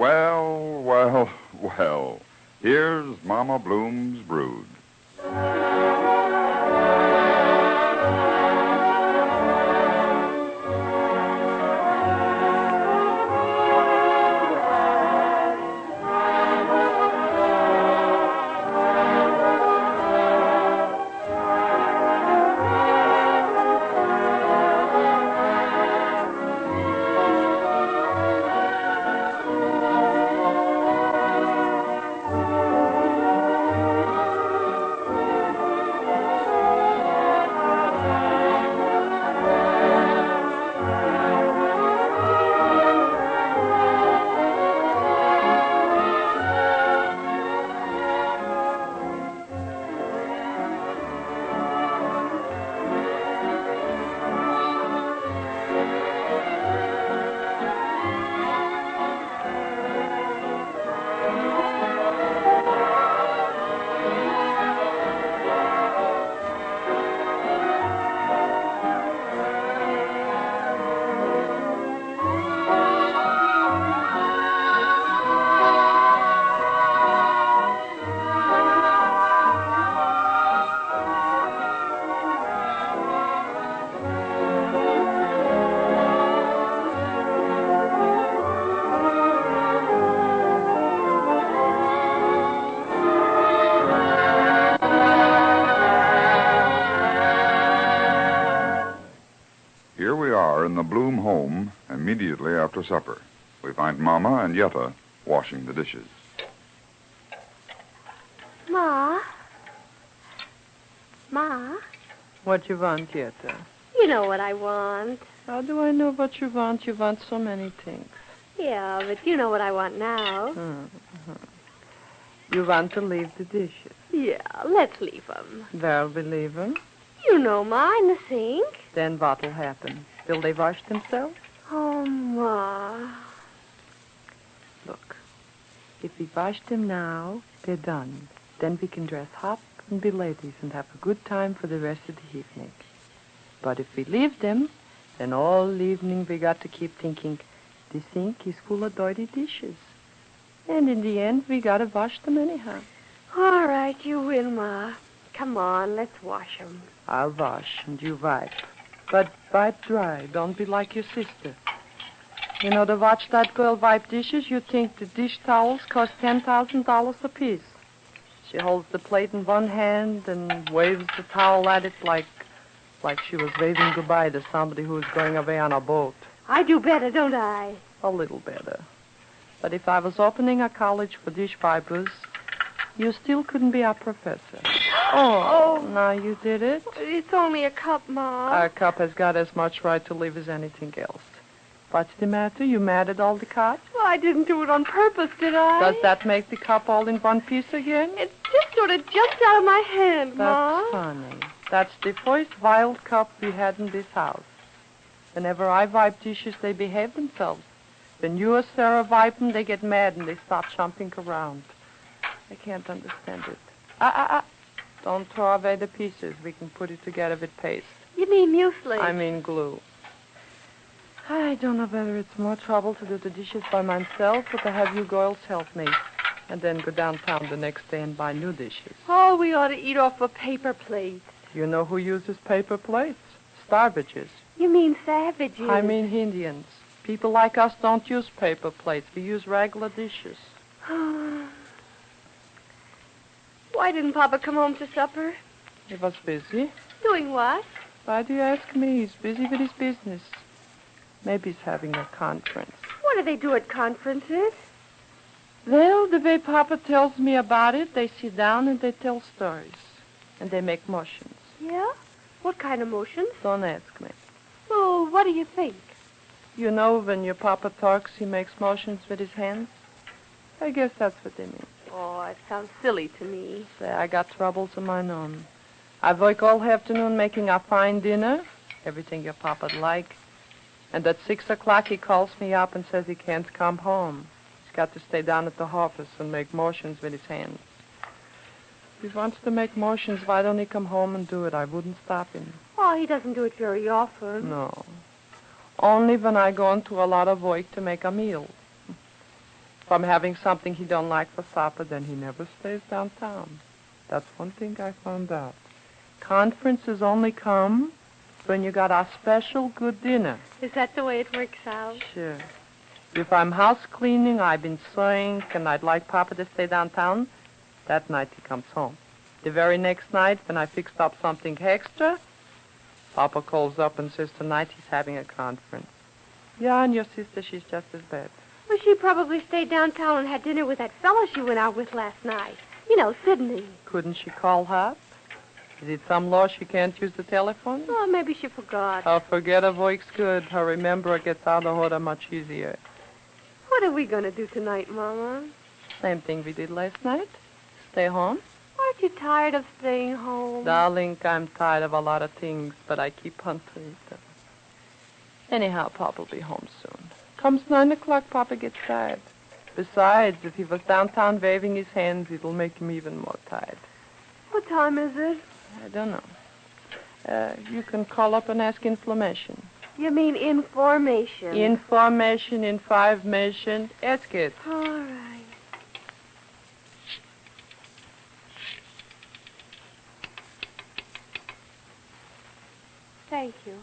Well, well, well. Here's Mama Bloom's brood. Here we are in the Bloom home immediately after supper. We find Mama and Yetta washing the dishes. Ma? Ma? What you want, Yetta? You know what I want. How do I know what you want? You want so many things. Yeah, but you know what I want now. Mm-hmm. You want to leave the dishes. Yeah, let's leave them. Well, we leave them. You know, Ma, in the sink. Then what'll happen? Will they wash themselves? Oh, Ma. Look, if we wash them now, they're done. Then we can dress hot and be ladies and have a good time for the rest of the evening. But if we leave them, then all evening we got to keep thinking, the sink is full of dirty dishes. And in the end, we got to wash them anyhow. All right, you win, Ma. Come on, let's wash them. I'll wash and you wipe. But wipe dry. Don't be like your sister. You know, to watch that girl wipe dishes, you'd think the dish towels cost $10,000 apiece. She holds the plate in one hand and waves the towel at it like she was waving goodbye to somebody who was going away on a boat. I do better, don't I? A little better. But if I was opening a college for dish wipers, you still couldn't be a professor. Oh, now you did it? It's only a cup, Ma. A cup has got as much right to live as anything else. What's the matter? You mad at all the cups? Well, I didn't do it on purpose, did I? Does that make the cup all in one piece again? It just sort of jumped out of my hand, Ma. That's funny. That's the first wild cup we had in this house. Whenever I wipe dishes, they behave themselves. When you or Sarah wipe them, they get mad and they stop jumping around. I can't understand it. Don't throw away the pieces. We can put it together with paste. You mean muesli? I mean glue. I don't know whether it's more trouble to do the dishes by myself or to have you girls help me and then go downtown the next day and buy new dishes. Oh, we ought to eat off a paper plate. You know who uses paper plates? Starvages. You mean savages? I mean Indians. People like us don't use paper plates. We use regular dishes. Why didn't Papa come home to supper? He was busy. Doing what? Why do you ask me? He's busy with his business. Maybe he's having a conference. What do they do at conferences? Well, the way Papa tells me about it, they sit down and they tell stories. And they make motions. Yeah? What kind of motions? Don't ask me. Well, what do you think? You know, when your Papa talks, he makes motions with his hands. I guess that's what they mean. Oh, it sounds silly to me. Say, I got troubles of my own. I work all afternoon making a fine dinner, everything your Papa'd like. And at 6 o'clock, he calls me up and says he can't come home. He's got to stay down at the office and make motions with his hands. If he wants to make motions, why don't he come home and do it? I wouldn't stop him. Oh, he doesn't do it very often. No. Only when I go into a lot of work to make a meal. from having something he don't like for supper, then he never stays downtown. That's one thing I found out. Conferences only come when you got a special good dinner. Is that the way it works out? Sure. If I'm house cleaning, I've been sewing, and I'd like Papa to stay downtown, that night he comes home. The very next night, when I fixed up something extra, Papa calls up and says tonight he's having a conference. Yeah, and your sister, she's just as bad. Well, she probably stayed downtown and had dinner with that fellow she went out with last night. You know, Sidney. Couldn't she call her? Is it some law she can't use the telephone? Oh, maybe she forgot. Her forgetter works good. Her rememberer gets out of order much easier. What are we going to do tonight, Mama? Same thing we did last night. Stay home. Aren't you tired of staying home? Darling, I'm tired of a lot of things, but I keep on to them. Anyhow, Papa will be home soon. Comes 9 o'clock, Papa gets tired. Besides, if he was downtown waving his hands, it'll make him even more tired. What time is it? I don't know. You can call up and ask information. You mean information? Information, information. Ask it. All right. Thank you.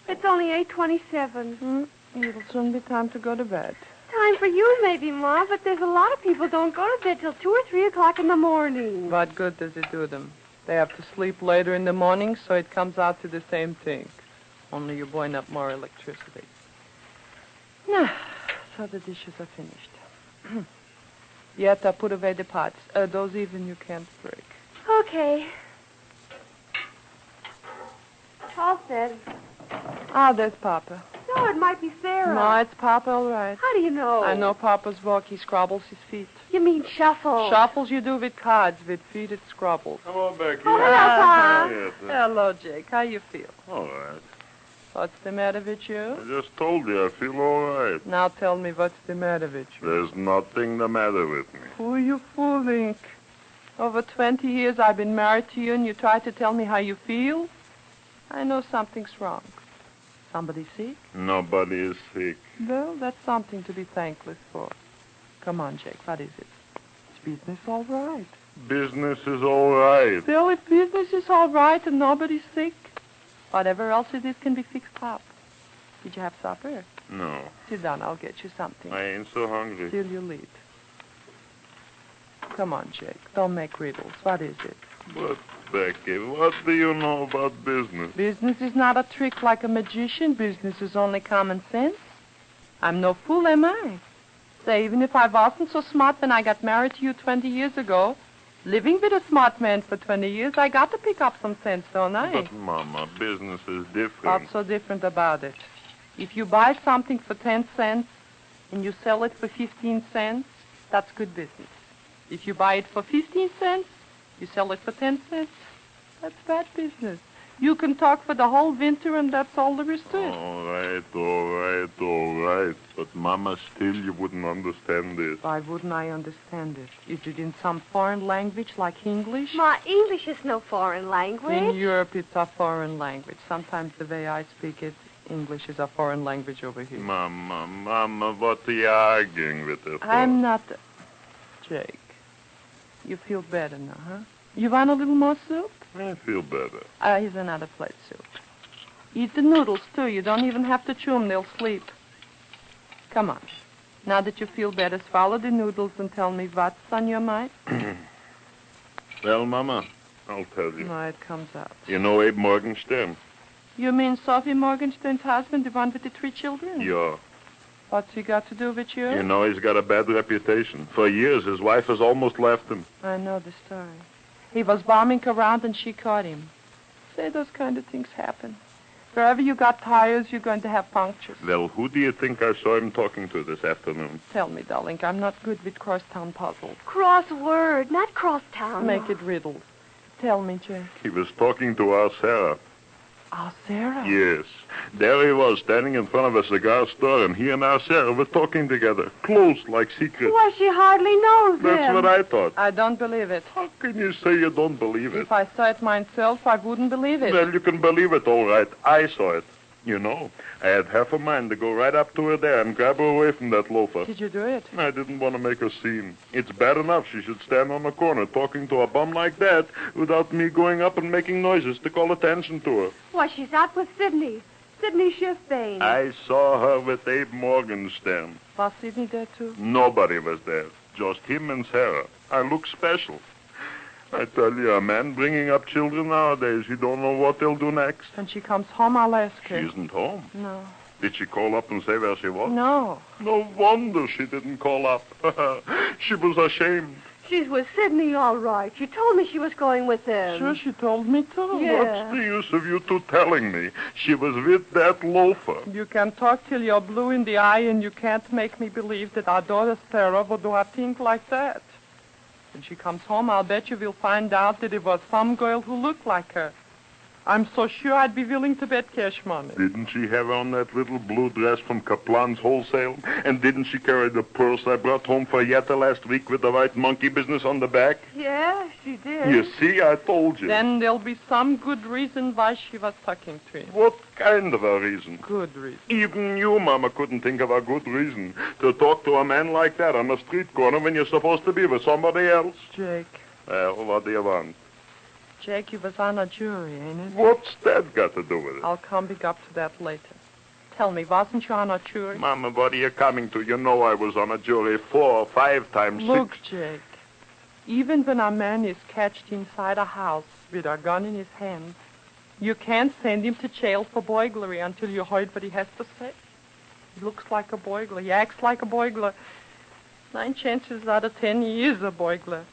It's only 8:27. It'll soon be time to go to bed. Time for you, maybe, Ma, but there's a lot of people don't go to bed till 2 or 3 o'clock in the morning. What good does it do them? They have to sleep later in the morning, so it comes out to the same thing. Only you burn up more electricity. So the dishes are finished. Yetta, put away the pots. Those even you can't break. Okay. All set. Ah, there's Papa. No, it might be Sarah. No, it's Papa, all right. How do you know? I know Papa's walk. He scrabbles his feet. You mean shuffle? Shuffles you do with cards. With feet, it scrabbles. Hello, Becky. Oh, hello, Pa. Yes, Hello, Jake. How you feel? all right. What's the matter with you? I just told you I feel all right. Now tell me what's the matter with you. There's nothing the matter with me. Who are you fooling? Over 20 years I've been married to you, and you try to tell me how you feel? I know something's wrong. Somebody sick? Nobody is sick. Well, that's something to be thankless for. Come on, Jake, what is it? Is business all right? Business is all right. Well, if business is all right and nobody's sick, whatever else it is can be fixed up. Did you have supper? No, Sit down, I'll get you something. I ain't so hungry. Till you leave. Come on, Jake, don't make riddles. What is it? But, Becky, what do you know about business? Business is not a trick like a magician. Business is only common sense. I'm no fool, am I? Say, even if I wasn't so smart when I got married to you 20 years ago, living with a smart man for 20 years, I got to pick up some sense, don't I? But, Mama, business is different. What's so different about it? If you buy something for 10 cents and you sell it for 15 cents, that's good business. If you buy it for 15 cents, you sell it for 10 cents, that's bad business. You can talk for the whole winter, and that's all there is to it. All right, all right, all right. But, Mama, still you wouldn't understand this. Why wouldn't I understand it? Is it in some foreign language like English? Ma, English is no foreign In language. Europe, it's a foreign language. Sometimes the way I speak it, English is a foreign language over here. Mama, what are you arguing with her for? I'm not... Jake, you feel better now, huh? You want a little more soup? I feel better. Here's another plate soup. Eat the noodles, too. You don't even have to chew them. They'll sleep. Come on. Now that you feel better, swallow the noodles and tell me what's on your mind. Well, Mama, I'll tell you. No, it comes out. You know Abe Morgenstern? You mean Sophie Morgenstern's husband, the one with the 3 children? Yeah. What's he got to do with you? You know he's got a bad reputation. For years, his wife has almost left him. I know the story. He was bombing around and she caught him. Say, those kind of things happen. Wherever you got tires, you're going to have punctures. Well, who do you think I saw him talking to this afternoon? Tell me, darling, I'm not good with crosstown puzzles. Crossword, not crosstown. Make it riddles. Tell me, Jake. He was talking to our Sarah. Oh, Sarah? Yes. There he was, standing in front of a cigar store, and he and our Sarah were talking together. Close, like secrets. Why, she hardly knows That's him. what I thought. I don't believe it. How can you say you don't believe it? If I saw it myself, I wouldn't believe it. Well, you can believe it, all right. I saw it. You know, I had half a mind to go right up to her there and grab her away from that loafer. Did you do it? I didn't want to make a scene. It's bad enough she should stand on the corner talking to a bum like that without me going up and making noises to call attention to her. Why, she's out with Sidney. Sidney Schiffbane. I saw her with Abe Morgenstern. Was Sidney there, too? Nobody was there. Just him and Sarah. I look special. I tell you, a man bringing up children nowadays, you don't know what they'll do next. When she comes home, I'll ask She her. isn't home. No. Did she call up and say where she was? No. No wonder she didn't call up. She was ashamed. She's with Sidney, all right. She told me she was going with him. Sure, she told me to. Yeah. What's the use of you two telling me? She was with that loafer. You can talk till you're blue in the eye, and you can't make me believe that our daughter Sarah would do a thing like that. When she comes home, I'll bet you we'll find out that it was some girl who looked like her. I'm so sure I'd be willing to bet cash money. Didn't she have on that little blue dress from Kaplan's Wholesale? And didn't she carry the purse I brought home for Yetta last week with the white monkey business on the back? Yeah, she did. You see, I told you. Then there'll be some good reason why she was talking to him. What kind of a reason? Good reason. Even you, Mama, couldn't think of a good reason to talk to a man like that on the street corner when you're supposed to be with somebody else. Jake. Well, what do you want? Jake, you was on a jury, ain't it? What's that got to do with it? I'll come back up to that later. Tell me, wasn't you on a jury? Mama, what are you coming to? You know I was on a jury 4 or 5 times. Look, 6. Jake, even when a man is catched inside a house with a gun in his hand, you can't send him to jail for burglary until you heard what he has to say. He looks like a burglar. He acts like a burglar. 9 chances out of 10 he is a burglar.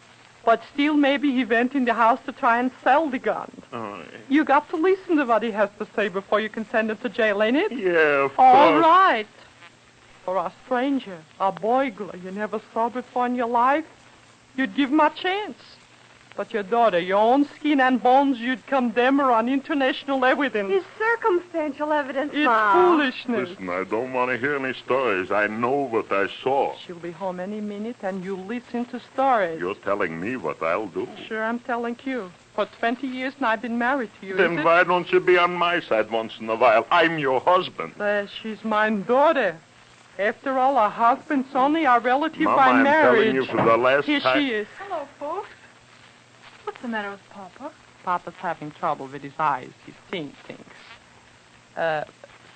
But still, maybe he went in the house to try and sell the gun. Oh, You got to listen to what he has to say before you can send him to jail, ain't it? yeah, of All course. right. For a stranger, a burglar you never saw before in your life, you'd give him a chance. But your daughter, your own skin and bones, you'd condemn her on international evidence. It's circumstantial evidence, It's Mom. foolishness. Listen, I don't want to hear any stories. I know what I saw. She'll be home any minute, and you listen to stories. You're telling me what I'll do. Sure, I'm telling you. For 20 years now, I've been married to you, Then is it? why don't you be on my side once in a while? I'm your husband. She's my daughter. After all, a husband's only a relative Mama, by I'm marriage. telling you for the last Here time. she is. Hello, folks. What's the matter with Papa? Papa's having trouble with his eyes. He's seeing things.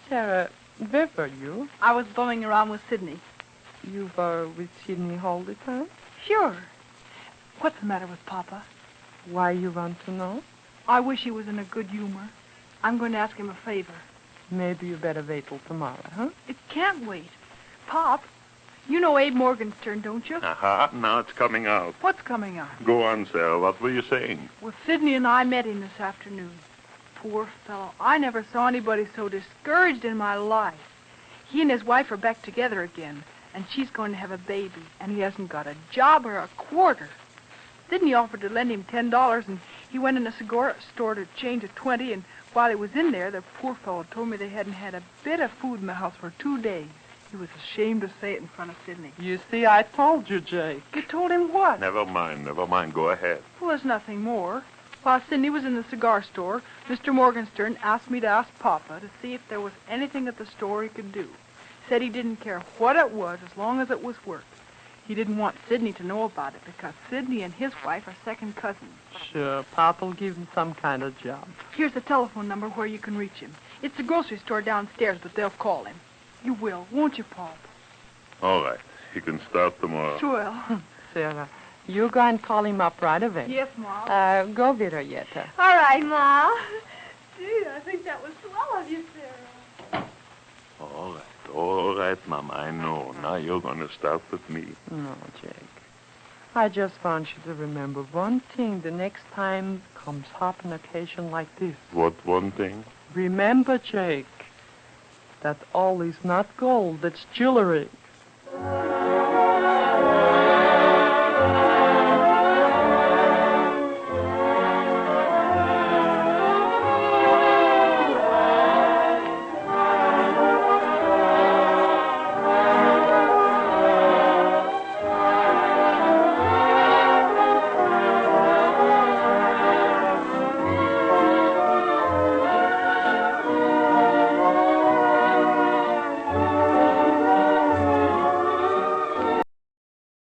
Sarah, where were you? I was bumming around with Sidney. You were with Sidney all the time? Sure. What's the matter with Papa? Why you want to know? I wish he was in a good humor. I'm going to ask him a favor. Maybe you better wait till tomorrow, huh? It can't wait. Pop, you know Abe Morgenstern, don't you? Aha, now it's coming out. What's coming out? Go on, Sarah. What were you saying? Well, Sidney and I met him this afternoon. Poor fellow. I never saw anybody so discouraged in my life. He and his wife are back together again, and she's going to have a baby, and he hasn't got a job or a quarter. Sidney offered to lend him $10, and he went in a cigar store to change a 20, and while he was in there, the poor fellow told me they hadn't had a bit of food in the house for 2 days. He was ashamed to say it in front of Sidney. You see, I told you, Jake. You told him what? Never mind. Go ahead. Well, there's nothing more. While Sidney was in the cigar store, Mr. Morgenstern asked me to ask Papa to see if there was anything at the store he could do. Said he didn't care what it was as long as it was work. He didn't want Sidney to know about it because Sidney and his wife are second cousins. Sure, Papa'll give him some kind of job. Here's the telephone number where you can reach him. It's the grocery store downstairs, but they'll call him. You will, won't you, Pop? All right. He can start tomorrow. Sure. Sarah, you go and call him up right away. Yes, Mom. Go with her, Yetta. All right, Ma. Gee, I think that was swell of you, Sarah. All right, Mama. I know. Now you're going to start with me. No, Jake. I just want you to remember one thing the next time comes up an occasion like this. What one thing? Remember, Jake, that all is not gold, it's jewelry.